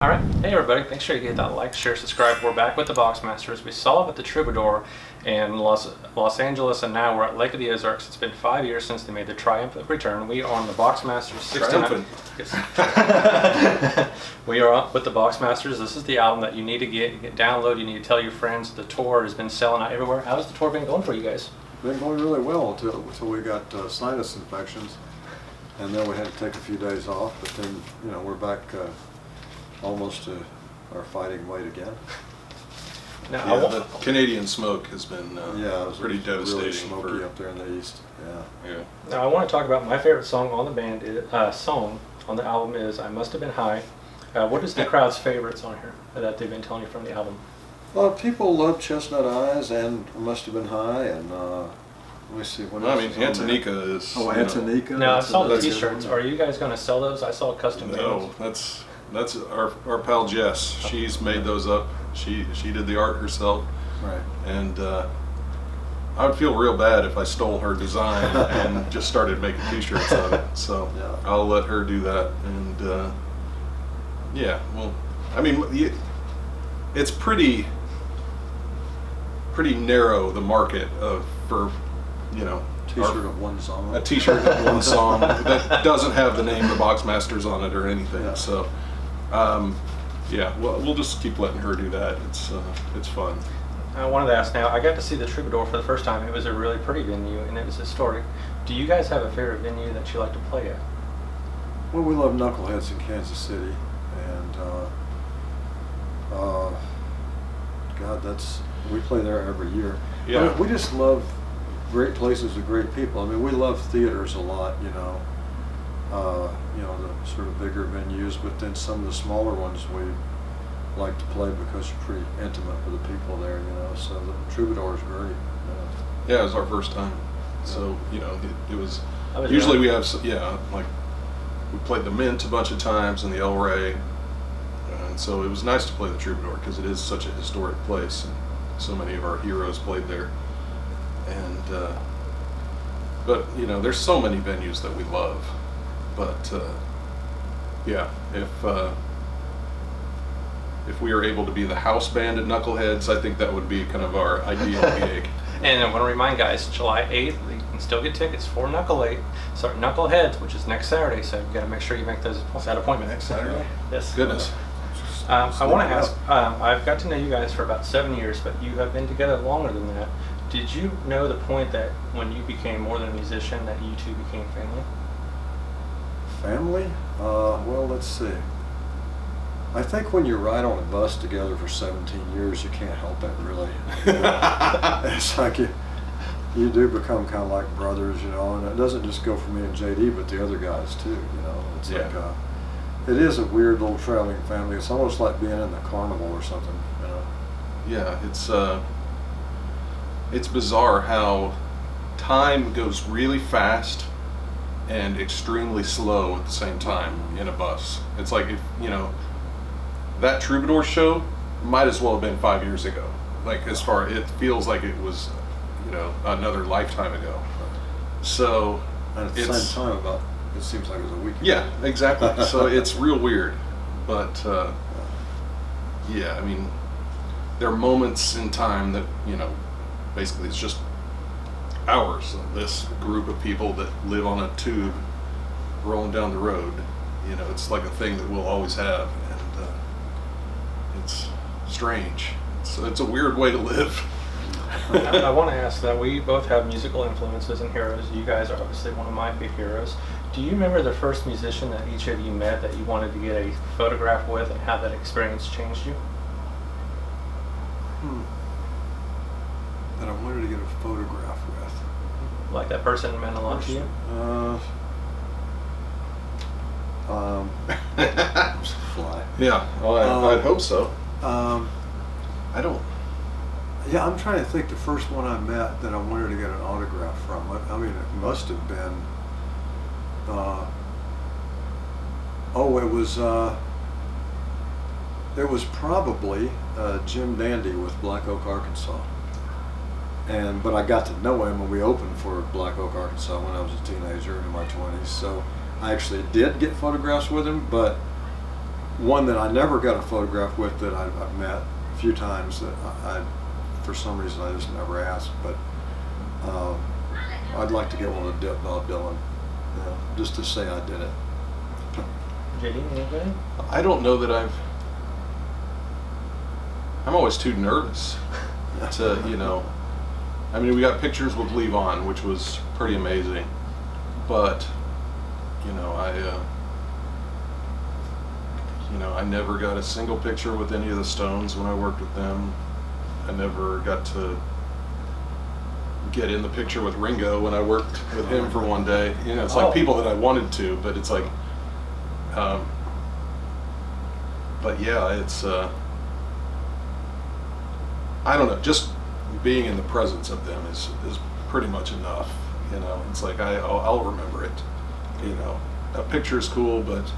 All right, hey everybody, make sure you hit that like, share, subscribe. We're back with the Boxmasters. We saw up at the Troubadour in Los Angeles, and now we're at Lake of the Ozarks. It's been 5 years since they made the triumphant return. We are on the Boxmasters 69. Yes. We are up with the Boxmasters. This is the album that you need to get download. You need to tell your friends. The tour has been selling out everywhere. How's the tour been going for you guys? Been going really well until we got sinus infections, and then we had to take a few days off. But then, you know, we're back almost to our fighting weight again. Now, yeah, the Canadian smoke has been pretty devastating. Really smoky up there in the east. Yeah. Now I want to talk about my favorite song on the band. Song on the album is "I Must Have Been High." What is the crowd's favorites on here that they've been telling you from the album? Well, people love Chestnut Eyes and Must Have Been High, and let me see what else. I mean, Antonica is. Oh, Antonica. Now I saw the T-shirts. Are you guys going to sell those? I saw custom. No, that's our pal Jess. She's made those up. She did the art herself. Right. And I would feel real bad if I stole her design and just started making T-shirts of it. So yeah. I'll let her do that. And yeah, well, I mean, it's pretty narrow, the market for, you know, T-shirt of one song. a T-shirt of one song that doesn't have the name the Boxmasters on it or anything. Yeah. So yeah, well, we'll just keep letting her do that. It's fun. I wanted to ask now, I got to see the Troubadour for the first time. It was a really pretty venue and it was historic. Do you guys have a favorite venue that you like to play at? Well, we love Knuckleheads in Kansas City, and God, we play there every year. Yeah. I mean, we just love great places with great people. I mean, we love theaters a lot, you know, the sort of bigger venues, but then some of the smaller ones we like to play because you're pretty intimate with the people there, you know. So the Troubadour is great. Yeah, it was our first time. So, you know, it was young. usually we have, like we played the Mint a bunch of times and the El Rey. And so it was nice to play the Troubadour because it is such a historic place. And so many of our heroes played there. And, but, you know, there's so many venues that we love. But, yeah, if we were able to be the house band at Knuckleheads, I think that would be kind of our ideal gig. And I want to remind guys, July 8th, you can still get tickets for Knuckleheads, which is next Saturday, so you've got to make sure you make that appointment. Next Saturday? Yes. Goodness. I want to ask, I've got to know you guys for about 7 years, but you have been together longer than that. Did you know the point that when you became more than a musician that you two became family? Family? Well, let's see. I think when you ride on a bus together for 17 years, you can't help it, really. It's like you do become kind of like brothers, you know, and it doesn't just go for me and JD, but the other guys too, you know. It's like it is a weird little traveling family. It's almost like being in the carnival or something, you know. Yeah, it's bizarre how time goes really fast and extremely slow at the same time in a bus. It's like, that Troubadour show might as well have been 5 years ago. Like, it feels like it was, another lifetime ago. So, and at the same time, it seems like it was a week ago. Yeah, exactly. So it's real weird. But, yeah, I mean, there are moments in time that, basically it's just hours of this group of people that live on a tube rolling down the road. It's like a thing that we'll always have, and it's strange. It's a weird way to live. I want to ask that we both have musical influences and heroes. You guys are obviously one of my big heroes. Do you remember the first musician that each of you met that you wanted to get a photograph with, and how that experience changed you? That I wanted to get a photograph with. Like that person meant a lot to you? Fly. Yeah, well, I'd hope so. I don't. Yeah, I'm trying to think the first one I met that I wanted to get an autograph from. I mean, it must have been. It was probably Jim Dandy with Black Oak, Arkansas. But I got to know him when we opened for Black Oak, Arkansas when I was a teenager in my 20s. So I actually did get photographs with him, but one that I never got a photograph with that I've met a few times that I for some reason I just never asked, but I'd like to get one with Bob Dylan, just to say I did it. JD, anybody? I don't know that I'm always too nervous to, you know. I mean, we got pictures with Levon, which was pretty amazing, but you know, I never got a single picture with any of the Stones when I worked with them. I never got to get in the picture with Ringo when I worked with him for one day. You know, it's like people that I wanted to, but it's like, but yeah, it's, I don't know, just being in the presence of them is pretty much enough. You know, it's like I'll remember it. You know, a picture is cool, but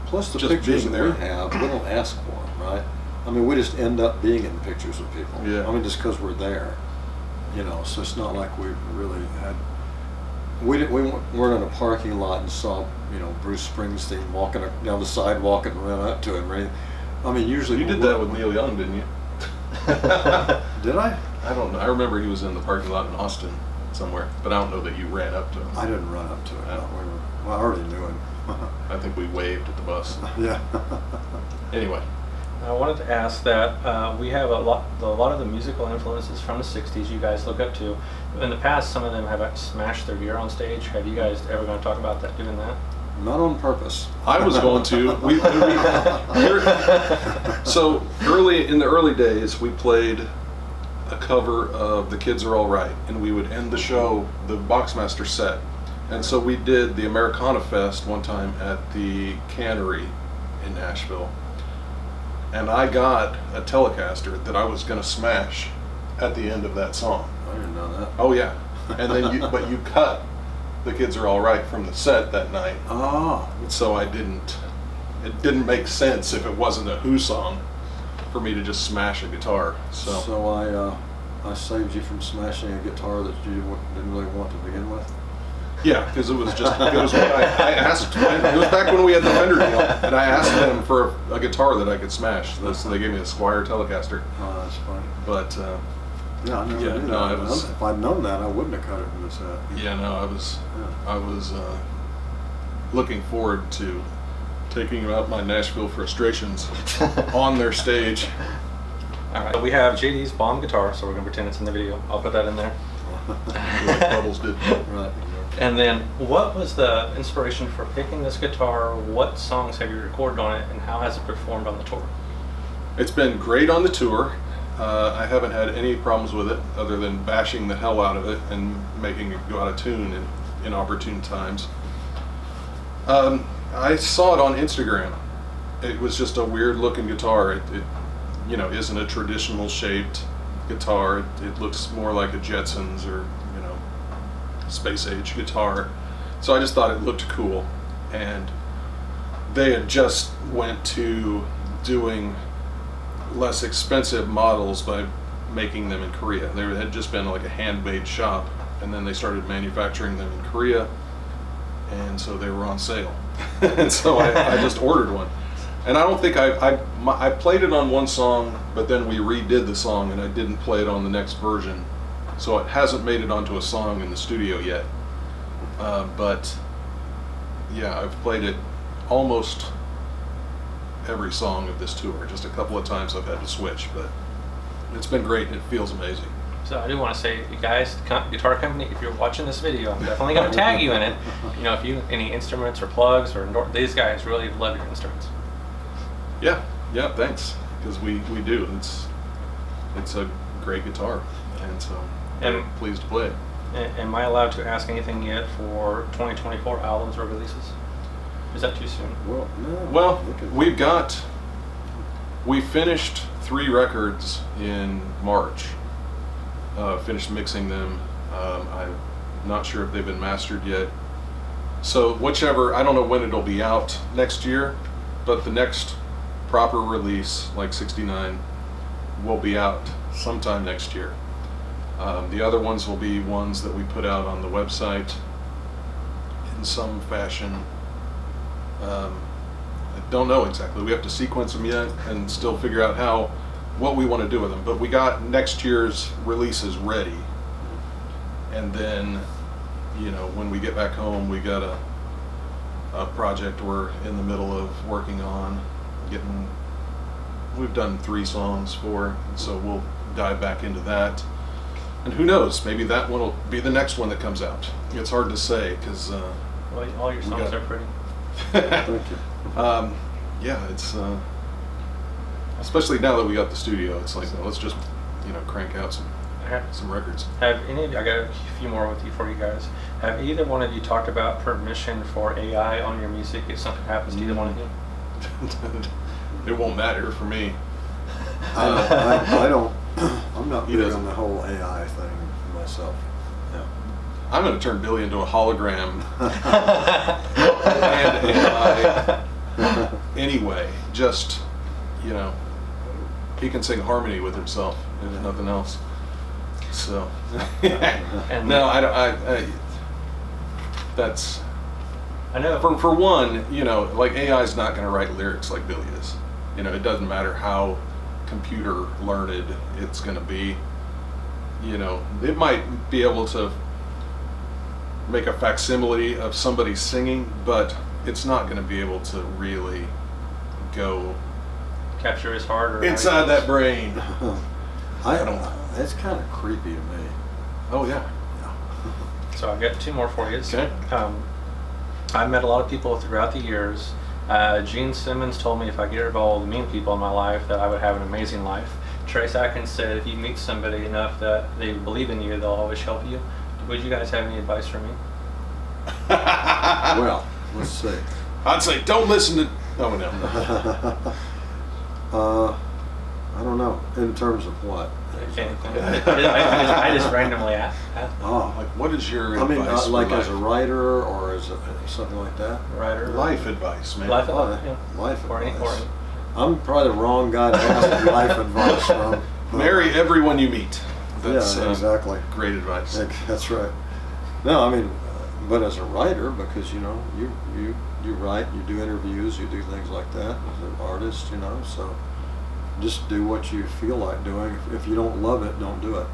plus the just pictures being that there. we have, we don't ask for them, right? I mean, we just end up being in pictures with people. Yeah. I mean, just because we're there, you know. So it's not like we really had. We weren't in a parking lot and saw, you know, Bruce Springsteen walking down the sidewalk and ran up to him. Right? I mean, usually You did that with Neil Young, didn't you? Did I? I don't know. I remember he was in the parking lot in Austin somewhere, but I don't know that you ran up to him. I didn't run up to him. Yeah. Well, I already knew him. I think we waved at the bus. Yeah. Anyway, I wanted to ask that we have a lot of the musical influences from the 60s you guys look up to. In the past, some of them have smashed their gear on stage. Have you guys ever going to talk about that, doing that? Not on purpose. I was going to. So in the early days, we played a cover of "The Kids Are All Right," and we would end the show, the Boxmasters set. And so we did the Americana Fest one time at the Cannery in Nashville, and I got a Telecaster that I was going to smash at the end of that song. I didn't know that. Oh yeah, and then but you cut "The Kids Are All Right" from the set that night. Oh. So it didn't make sense if it wasn't a Who song for me to just smash a guitar. So I saved you from smashing a guitar that you didn't really want to begin with. Yeah, because it was what I asked. It was back when we had the Fender deal, and I asked them for a guitar that I could smash. So they gave me a Squier Telecaster. Oh, that's funny. But Yeah, I never Yeah, knew no, that. it was- If I'd known that, I wouldn't have cut it in the set. yeah, no, I was looking forward to taking out my Nashville frustrations on their stage. All right. We have JD's Baum guitar, so we're going to pretend it's in the video. I'll put that in there. Like Bubbles did. Right. And then, what was the inspiration for picking this guitar? What songs have you recorded on it, and how has it performed on the tour? It's been great on the tour. I haven't had any problems with it other than bashing the hell out of it and making it go out of tune in inopportune times. I saw it on Instagram. It was just a weird looking guitar. It isn't a traditional shaped guitar. It looks more like a Jetsons or, space age guitar. So I just thought it looked cool. And they had just went to doing less expensive models by making them in Korea. There had just been like a handmade shop, and then they started manufacturing them in Korea, and so they were on sale. And so I just ordered one. And I don't think I played it on one song, but then we redid the song and I didn't play it on the next version. So it hasn't made it onto a song in the studio yet. But yeah, I've played it almost every song of this tour. Just a couple of times I've had to switch, but it's been great and it feels amazing. So I do want to say, you guys, guitar company, if you're watching this video, I'm definitely going to tag you in it. If you any instruments or plugs or these guys really love your instruments. Yeah, thanks. Because we do. It's a great guitar, and so I'm pleased to play it. Am I allowed to ask anything yet for 2024 albums or releases? Is that too soon? Well, no. Well, we finished 3 records in March. Finished mixing them. I'm not sure if they've been mastered yet. So I don't know when it'll be out next year, but the next proper release, like 69, will be out sometime next year. The other ones will be ones that we put out on the website in some fashion. I don't know exactly. We have to sequence them yet and still figure out what we want to do with them. But we got next year's releases ready, and then, you know, when we get back home, we got a project we're in the middle of working on. We've done 3 songs for, and so we'll dive back into that. And who knows, maybe that one will be the next one that comes out. It's hard to say because well, all your songs are pretty. Thank you. Yeah, it's especially now that we got the studio, it's like, let's just, you know, crank out some records. Have any of you, I got a few more with you for you guys. Have either one of you talked about permission for AI on your music if something happens to either one of you? It won't matter for me. I don't. I'm not He big doesn't. on the whole AI thing myself. Yeah. I'm going to turn Billy into a hologram and AI anyway. Just, you know, he can sing harmony with himself, if nothing else. So, And no, that's, I know. for one, you know, like AI's not going to write lyrics like Billy is. You know, it doesn't matter how computer learned it's going to be. You know, it might be able to make a facsimile of somebody singing, but it's not going to be able to really go Capture his heart or inside that brain. I don't. It's kind of creepy to me. Oh yeah. So I've got 2 more for you. Okay. I've met a lot of people throughout the years. Gene Simmons told me if I get rid of all the mean people in my life that I would have an amazing life. Trace Atkins said if you meet somebody enough that they believe in you, they'll always help you. Would you guys have any advice for me? Well, let's see. I'd say don't listen to. Oh no. I don't know. In terms of what? I just randomly asked. Oh, Like, what is your I mean, advice? like for as a life? writer or as something like that. Writer. Life advice, man. Life advice. Yeah. Life Or any- advice. or- I'm probably the wrong guy to ask life advice from. Marry everyone you meet. That's Yeah, exactly. great advice. That's right. No, I mean, but as a writer, because you know, you write, you do interviews, you do things like that as an artist, you know. So just do what you feel like doing. If you don't love it, don't do it.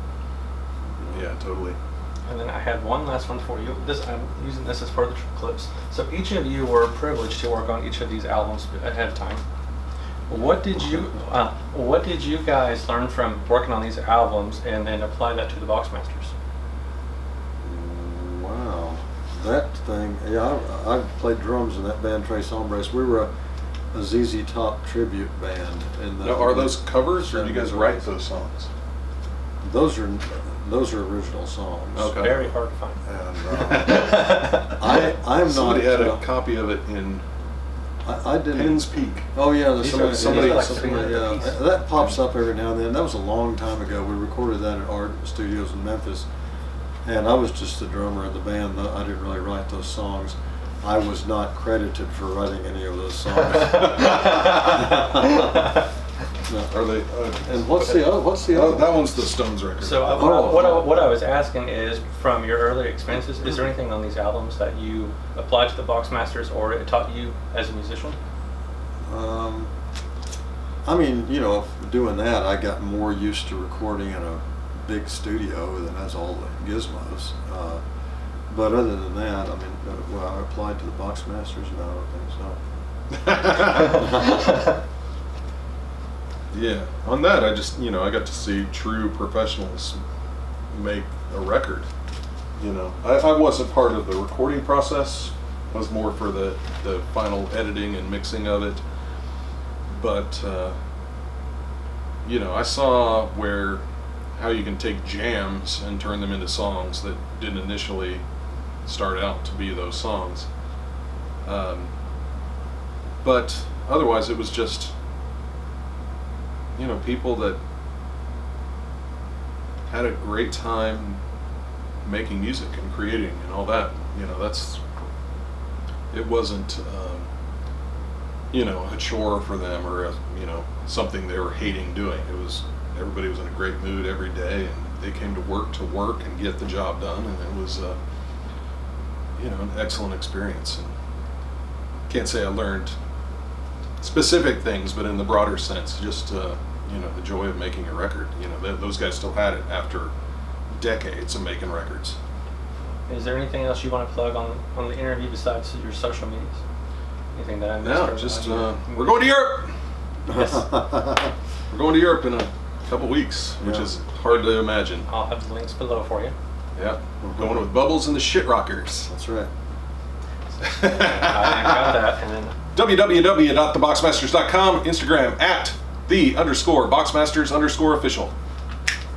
Yeah, totally. And then I had one last one for you. I'm using this as for the clips. So each of you were privileged to work on each of these albums ahead of time. What did you guys learn from working on these albums and then apply that to the Boxmasters? Wow, that thing. Yeah, I played drums in that band, Tres Hombres. We were a ZZ Top tribute band. Now, are those covers, or do you guys write those songs? Those are original songs. Okay. Very hard to find. And I'm Somebody not. had a copy of it in I didn't. Penn's Peak. Oh yeah, there's These are- somebody. these are like somebody $300 yeah, apiece. that pops up every now and then. That was a long time ago. We recorded that at Art Studios in Memphis, and I was just the drummer of the band. I didn't really write those songs. I was not credited for writing any of those songs. No. Are they? And what's the other? What's the other? That one's the Stones record. So what I was asking is, from your early experiences, is there anything on these albums that you applied to the Boxmasters or it taught you as a musician? I mean, you know, doing that, I got more used to recording in a big studio that has all the gizmos. But other than that, I mean, well, I applied to the Boxmasters. No, I don't think so. Yeah, on that I just, you know, I got to see true professionals make a record. You know, I wasn't part of the recording process. I was more for the final editing and mixing of it. But, you know, I saw how you can take jams and turn them into songs that didn't initially start out to be those songs. But otherwise it was just, you know, people that had a great time making music and creating and all that. You know, it wasn't, you know, a chore for them or you know, something they were hating doing. Everybody was in a great mood every day, and they came to work and get the job done, and it was, you know, an excellent experience. And can't say I learned specific things, but in the broader sense, just the joy of making a record. Those guys still had it after decades of making records. Is there anything else you want to plug on the interview besides your social medias? Anything that I missed? No, just we're going to Europe. Yes. We're going to Europe in a couple weeks, which is hard to imagine. I'll have the links below for you. Yeah, going with Bubbles and the Shit Rockers. That's right. I got that. And then www.theboxmasters.com, Instagram @the_Boxmasters_official.